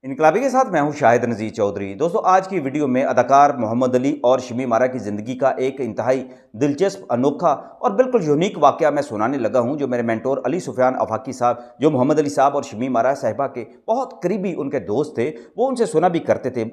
इनकलाबी के साथ मैं हूं शाहिद नज़ीर चौधरी। दोस्तों, आज की वीडियो में अदाकार मोहम्मद अली और शमीम आरा की ज़िंदगी का एक इंतहाई दिलचस्प, अनोखा और बिल्कुल यूनिक वाक़या मैं सुनाने लगा हूं, जो मेरे मेंटोर अली सुफियान आफाकी साहब, जो मोहम्मद अली साहब और शमीम आरा साहिबा के बहुत करीबी उनके दोस्त थे, वो उनसे सुना भी करते थे।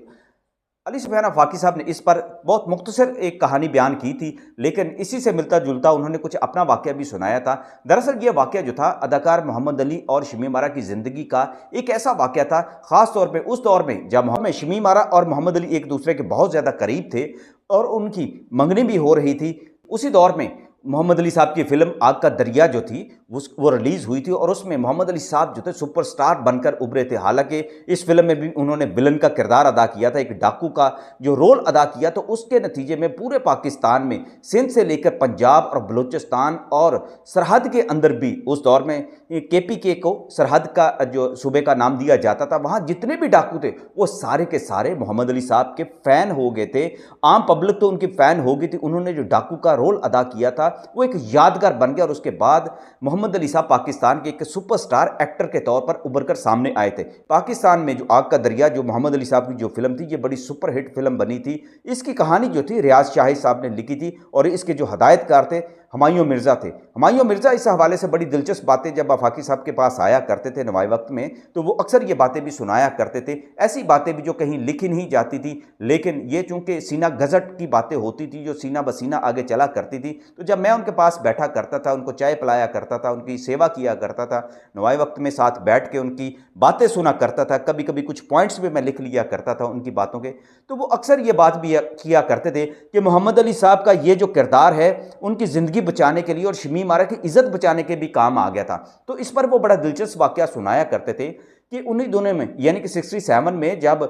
अली सुफियान आफाकी साहब ने इस पर बहुत मुख्तसर एक कहानी बयान की थी, लेकिन इसी से मिलता जुलता उन्होंने कुछ अपना वाक़या भी सुनाया था। दरअसल ये वाक़या जो था अदाकार मोहम्मद अली और शमीम आरा की ज़िंदगी का एक ऐसा वाक़या था, ख़ास तौर पे उस दौर में जब शमीम आरा और मोहम्मद अली एक दूसरे के बहुत ज़्यादा करीब थे और उनकी मंगनी भी हो रही थी। उसी दौर में मोहम्मद अली साहब की फ़िल्म आग का दरिया जो थी वो रिलीज़ हुई थी और उसमें मोहम्मद अली साहब जो थे सुपरस्टार बनकर उभरे थे। हालांकि इस फिल्म में भी उन्होंने विलन का किरदार अदा किया था, एक डाकू का जो रोल अदा किया, तो उसके नतीजे में पूरे पाकिस्तान में सिंध से लेकर पंजाब और बलूचिस्तान और सरहद के अंदर भी उस दौर में KPK को सरहद का जो सूबे का नाम दिया जाता था, वहाँ जितने भी डाकू थे वो सारे के सारे मोहम्मद अली साहब के फ़ैन हो गए थे। आम पब्लिक तो उनकी फ़ैन हो गई थी। उन्होंने जो डाकू का रोल अदा किया था वो एक यादगार बन गया और उसके बाद मोहम्मद अली साहब पाकिस्तान के एक सुपरस्टार एक्टर के तौर पर उभर कर सामने आए थे। पाकिस्तान में जो आग का दरिया, जो मोहम्मद अली साहब की जो फिल्म थी, ये बड़ी सुपरहिट फिल्म बनी थी। इसकी कहानी जो थी रियाज शाही साहब ने लिखी थी और इसके जो हदायतकार थे हुमायूं मिर्ज़ा थे। हुमायूं मिर्ज़ा इस हवाले से बड़ी दिलचस्प बातें जब आफाकी साहब के पास आया करते थे नवाई वक्त में, तो वो अक्सर ये बातें भी सुनाया करते थे, ऐसी बातें भी जो कहीं लिखी नहीं जाती थी, लेकिन ये चूंकि सीना गज़ट की बातें होती थी, जो सीना बसीना आगे चला करती थी। तो जब मैं उनके पास बैठा करता था, उनको चाय पिलाया करता था, उनकी सेवा किया करता था, नवाई वक्त में साथ बैठ के उनकी बातें सुना करता था, कभी कभी कुछ पॉइंट्स भी मैं लिख लिया करता था उनकी बातों के, तो वो अक्सर ये बात भी किया करते थे कि मोहम्मद अली साहब का ये जो किरदार है उनकी ज़िंदगी बचाने के लिए और शमीम आरा की इज्जत बचाने के भी काम आ गया था। तो इस पर वो बड़ा दिलचस्प वाकया सुनाया करते थे कि उन्हीं दोनों में, यानी कि 67 में जब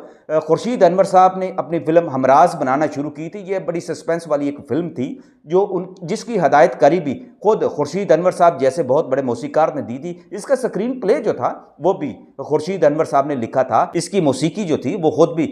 खुर्शीद अनवर साहब ने अपनी फिल्म हमराज बनाना शुरू की थी, ये बड़ी सस्पेंस वाली एक फिल्म थी जो जिसकी हदायतकारी भी खुद खुर्शीद अनवर साहब जैसे बहुत बड़े मौसीकार ने दी थी। इसका स्क्रीन प्ले जो था वो भी खुर्शीद अनवर साहब ने लिखा था। इसकी मौसीकी जो थी वो खुद भी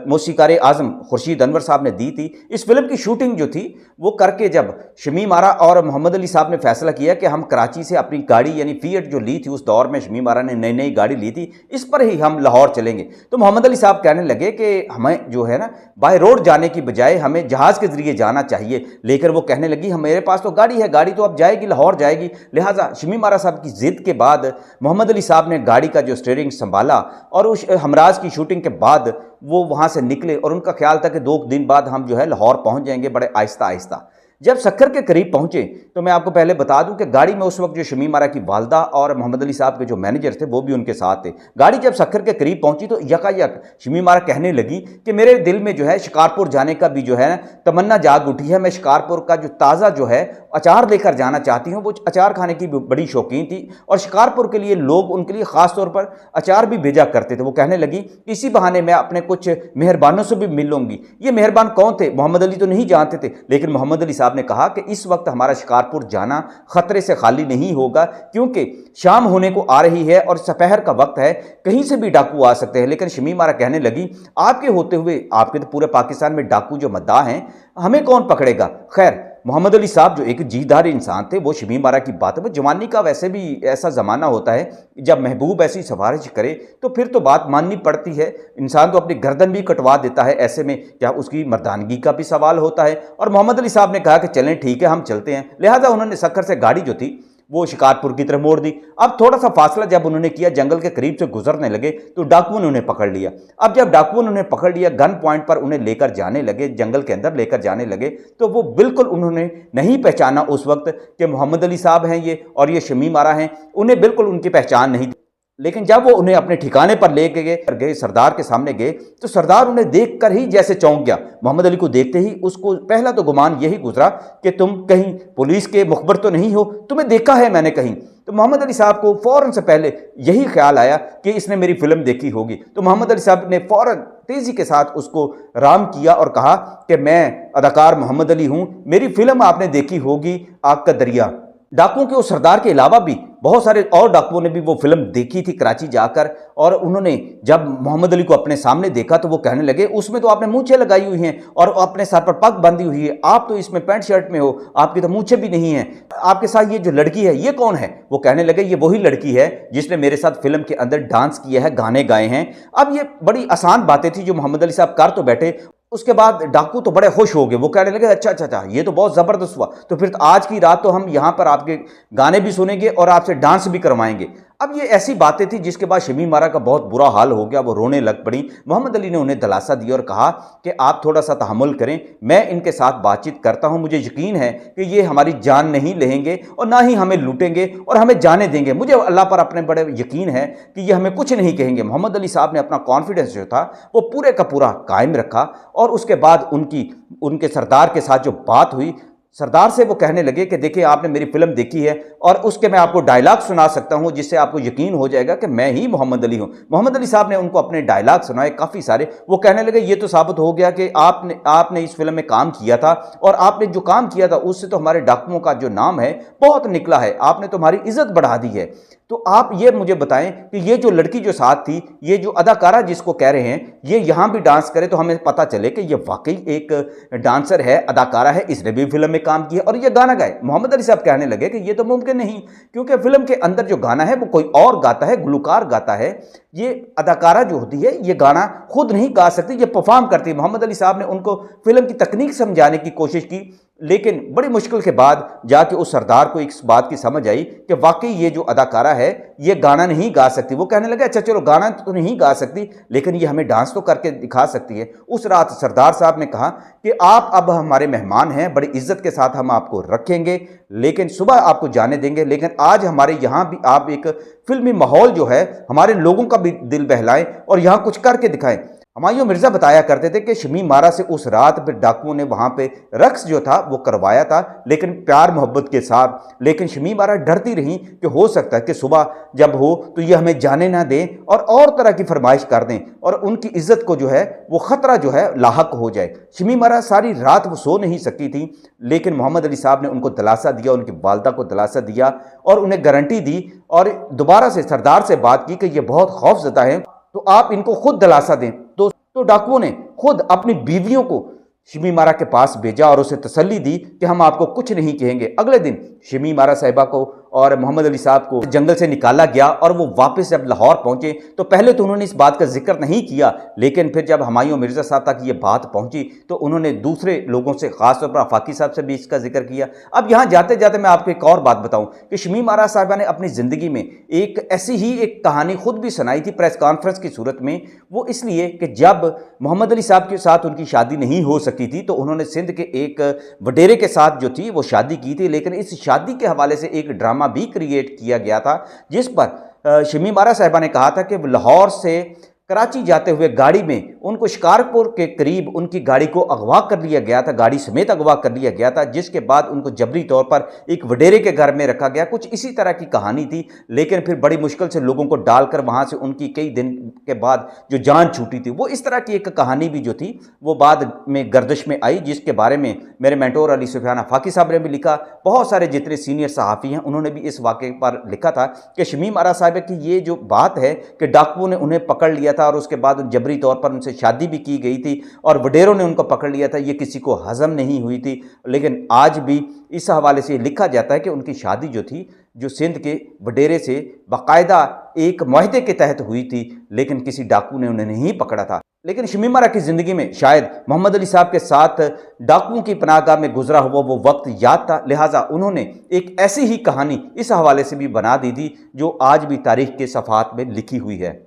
मौसीकार आज़म खुर्शीद अनवर साहब ने दी थी। इस फिल्म की शूटिंग जो थी वो करके जब शमीम आरा और मोहम्मद अली साहब ने फैसला किया कि हम कराची से अपनी गाड़ी यानी फिएट जो ली थी, उस दौर में शमीम आरा ने नई नई गाड़ी ली थी, इस पर ही हम लाहौर चलेंगे, तो मोहम्मद अली साहब कहने लगे कि हमें जो है ना बाय रोड जाने की बजाय हमें जहाज़ के ज़रिए जाना चाहिए। लेकर वो कहने लगी मेरे पास तो गाड़ी है, गाड़ी तो अब जाएगी, लाहौर जाएगी। लिहाजा शमीम आरा साहब की ज़िद के बाद मोहम्मद अली साहब ने गाड़ी का जो स्टीयरिंग संभाला और उस हमराज की शूटिंग के बाद वो वहाँ से निकले और उनका ख्याल था कि 2 दिन बाद हम जो है लाहौर पहुँच जाएंगे बड़े आहिस्ता आहिस्ता। जब सक्कर के करीब पहुंचे तो मैं आपको पहले बता दूं कि गाड़ी में उस वक्त जो शमीम आरा की वालदा और मोहम्मद अली साहब के जो मैनेजर थे वो भी उनके साथ थे। गाड़ी जब सक्कर के करीब पहुंची तो यकायक शमीम आरा कहने लगी कि मेरे दिल में जो है शिकारपुर जाने का भी जो है तमन्ना जाग उठी है। मैं शिकारपुर का जो ताज़ा जो है अचार लेकर जाना चाहती हूँ। वो अचार खाने की बड़ी शौकीन थी और शिकारपुर के लिए लोग उनके लिए ख़ास तौर पर अचार भी भेजा करते थे। वो कहने लगी इसी बहाने मैं अपने कुछ मेहरबानों से भी मिल लूँगी। ये मेहरबान कौन थे? मोहम्मद अली तो नहीं जानते थे, लेकिन मोहम्मद अली साहब ने कहा कि इस वक्त हमारा शिकारपुर जाना खतरे से खाली नहीं होगा, क्योंकि शाम होने को आ रही है और दोपहर का वक्त है, कहीं से भी डाकू आ सकते हैं। लेकिन शमीम आरा कहने लगी आपके होते हुए, आपके तो पूरे पाकिस्तान में डाकू जो मद्दाह हैं, हमें कौन पकड़ेगा। खैर, मोहम्मद अली साहब जो एक जीदार इंसान थे वो शमीम आरा की बात में, जवानी का वैसे भी ऐसा ज़माना होता है जब महबूब ऐसी सिफारिश करे तो फिर तो बात माननी पड़ती है। इंसान तो अपनी गर्दन भी कटवा देता है, ऐसे में क्या उसकी मर्दानगी का भी सवाल होता है। और मोहम्मद अली साहब ने कहा कि चलें ठीक है, हम चलते हैं। लिहाजा उन्होंने सक्कर से गाड़ी जो थी वो शिकारपुर की तरफ मोड़ दी। अब थोड़ा सा फासला जब उन्होंने किया, जंगल के करीब से गुजरने लगे तो डाकुओं ने उन्हें पकड़ लिया। अब जब डाकुओं ने उन्हें पकड़ लिया, गन पॉइंट पर उन्हें लेकर जाने लगे, जंगल के अंदर लेकर जाने लगे, तो वो बिल्कुल उन्होंने नहीं पहचाना उस वक्त कि मोहम्मद अली साहब हैं ये और ये शमीम आरा हैं। उन्हें बिल्कुल उनकी पहचान नहीं थी। लेकिन जब वो उन्हें अपने ठिकाने पर ले गए सरदार के सामने गए, तो सरदार उन्हें देखकर ही जैसे चौंक गया। मोहम्मद अली को देखते ही उसको पहला तो गुमान यही गुजरा कि तुम कहीं पुलिस के मुखबर तो नहीं हो, तुम्हें देखा है मैंने कहीं। तो मोहम्मद अली साहब को फ़ौरन से पहले यही ख्याल आया कि इसने मेरी फिल्म देखी होगी। तो मोहम्मद अली साहब ने फ़ौरन तेज़ी के साथ उसको राम किया और कहा कि मैं अदाकार मोहम्मद अली हूँ, मेरी फिल्म आपने देखी होगी आग का दरिया। डाकुओं के उस सरदार के अलावा भी बहुत सारे और डाकुओं ने भी वो फिल्म देखी थी कराची जाकर, और उन्होंने जब मोहम्मद अली को अपने सामने देखा तो वो कहने लगे उसमें तो आपने मूंछें लगाई हुई हैं और अपने सर पर पग बांधी हुई है, आप तो इसमें पैंट शर्ट में हो, आपकी तो मूंछें भी नहीं है, आपके साथ ये जो लड़की है ये कौन है? वो कहने लगे ये वही लड़की है जिसने मेरे साथ फिल्म के अंदर डांस किया है, गाने गाए हैं। अब ये बड़ी आसान बातें थी जो मोहम्मद अली साहब कर तो बैठे। उसके बाद डाकू तो बड़े खुश हो गए, वो कहने लगे अच्छा अच्छा अच्छा ये तो बहुत ज़बरदस्त हुआ, तो फिर आज की रात तो हम यहाँ पर आपके गाने भी सुनेंगे और आपसे डांस भी करवाएंगे। अब ये ऐसी बातें थी जिसके बाद शमीम आरा का बहुत बुरा हाल हो गया, वो रोने लग पड़ी। मोहम्मद अली ने उन्हें दिलासा दिया और कहा कि आप थोड़ा सा तहम्मुल करें, मैं इनके साथ बातचीत करता हूं, मुझे यकीन है कि ये हमारी जान नहीं लेंगे और ना ही हमें लूटेंगे और हमें जाने देंगे, मुझे अल्लाह पर अपने बड़े यकीन है कि ये हमें कुछ नहीं कहेंगे। मोहम्मद अली साहब ने अपना कॉन्फिडेंस जो था वो पूरे का पूरा कायम रखा और उसके बाद उनके सरदार के साथ जो बात हुई, सरदार से वो कहने लगे कि देखिए आपने मेरी फिल्म देखी है और उसके मैं आपको डायलॉग सुना सकता हूं जिससे आपको यकीन हो जाएगा कि मैं ही मोहम्मद अली हूं। मोहम्मद अली साहब ने उनको अपने डायलॉग सुनाए काफ़ी सारे। वो कहने लगे ये तो साबित हो गया कि आपने इस फिल्म में काम किया था और आपने जो काम किया था उससे तो हमारे डाकुओं का जो नाम है बहुत निकला है, आपने तो हमारी इज्जत बढ़ा दी है। तो आप ये मुझे बताएं कि ये जो लड़की जो साथ थी, ये जो अदाकारा जिसको कह रहे हैं, ये यहाँ भी डांस करे तो हमें पता चले कि ये वाकई एक डांसर है, अदाकारा है, इसने भी फिल्म में काम किया और ये गाना गाए। मोहम्मद अली साहब कहने लगे कि ये तो मुमकिन नहीं, क्योंकि फिल्म के अंदर जो गाना है वो कोई और गाता है, गुलकार गाता है। ये अदाकारा जो होती है ये गाना खुद नहीं गा सकती, ये परफॉर्म करती है। मोहम्मद अली साहब ने उनको फिल्म की तकनीक समझाने की कोशिश की, लेकिन बड़ी मुश्किल के बाद जाके उस सरदार को इस बात की समझ आई कि वाकई ये जो अदाकारा है ये गाना नहीं गा सकती। वो कहने लगे अच्छा चलो गाना तो नहीं गा सकती लेकिन ये हमें डांस तो करके दिखा सकती है। उस रात सरदार साहब ने कहा कि आप अब हमारे मेहमान हैं, बड़ी इज्जत के साथ हम आपको रखेंगे, लेकिन सुबह आपको जाने देंगे, लेकिन आज हमारे यहाँ भी आप एक फिल्मी माहौल जो है हमारे लोगों का भी दिल बहलाएं और यहाँ कुछ करके दिखाएं। हुमायूं मिर्जा बताया करते थे कि शमीम आरा से उस रात फिर डाकुओं ने वहां पे रक्स जो था वो करवाया था, लेकिन प्यार मोहब्बत के साथ। लेकिन शमीम आरा डरती रही कि हो सकता है कि सुबह जब हो तो ये हमें जाने ना दें और तरह की फरमाइश कर दें और उनकी इज्जत को जो है वो खतरा जो है लाहक हो जाए। शमीम आरा सारी रात वो सो नहीं सकी थी, लेकिन मोहम्मद अली साहब ने उनको दिलासा दिया, उनकी वालदा को दिलासा दिया और उन्हें गारंटी दी और दोबारा से सरदार से बात की कि ये बहुत खौफजदा है तो आप इनको खुद दिलासा दें। तो डाकुओं ने खुद अपनी बीवियों को शमीम आरा के पास भेजा और उसे तसल्ली दी कि हम आपको कुछ नहीं कहेंगे। अगले दिन शमीम आरा साहिबा को और मोहम्मद अली साहब को जंगल से निकाला गया और वो वापस जब लाहौर पहुंचे तो पहले तो उन्होंने इस बात का जिक्र नहीं किया, लेकिन फिर जब हुमायूं मिर्जा साहब तक ये बात पहुंची तो उन्होंने दूसरे लोगों से, खासतौर पर आफाकी साहब से भी इसका जिक्र किया। अब यहाँ जाते जाते मैं आपको एक और बात बताऊं कि शमीम आरा साहिबा ने अपनी ज़िंदगी में एक ऐसी ही एक कहानी खुद भी सुनाई थी प्रेस कॉन्फ्रेंस की सूरत में। वो इसलिए कि जब मोहम्मद अली साहब के साथ उनकी शादी नहीं हो सकी थी तो उन्होंने सिंध के एक वडेरे के साथ जो थी वो शादी की थी, लेकिन इस शादी के हवाले से एक ड्रामा भी क्रिएट किया गया था जिस पर शमीम आरा साहिबा ने कहा था कि लाहौर से कराची जाते हुए गाड़ी में उनको शिकारपुर के करीब उनकी गाड़ी को अगवा कर लिया गया था, गाड़ी समेत अगवा कर लिया गया था, जिसके बाद उनको जबरी तौर पर एक वडेरे के घर में रखा गया। कुछ इसी तरह की कहानी थी, लेकिन फिर बड़ी मुश्किल से लोगों को डालकर वहाँ से उनकी कई दिन के बाद जो जान छूटी थी, वो इस तरह की एक कहानी भी जो थी वो बाद में गर्दिश में आई, जिसके बारे में मेरे मेंटोर अली सुफियान आफाकी साहब ने भी लिखा। बहुत सारे जितने सीनियर सहाफ़ी हैं उन्होंने भी इस वाक़े पर लिखा था कि शमीम आरा साहिबा की ये जो बात है कि डाकुओं ने उन्हें पकड़ लिया था और उसके बाद जबरी तौर पर उनसे शादी भी की गई थी और वडेरों ने उनको पकड़ लिया था, ये किसी को हजम नहीं हुई थी। लेकिन आज भी इस हवाले से लिखा जाता है कि उनकी शादी जो थी जो सिंध के वडेरे से बाकायदा एक मुआहदे के तहत हुई थी, लेकिन किसी डाकू ने उन्हें नहीं पकड़ा था। लेकिन शमीम आरा की ज़िंदगी में शायद मोहम्मद अली साहब के साथ डाकुओं की पनाहगाह में गुजरा हुआ वो वक्त याद था, लिहाजा उन्होंने एक ऐसी ही कहानी इस हवाले से भी बना दी थी जो आज भी तारीख के सफ़हात में लिखी हुई है।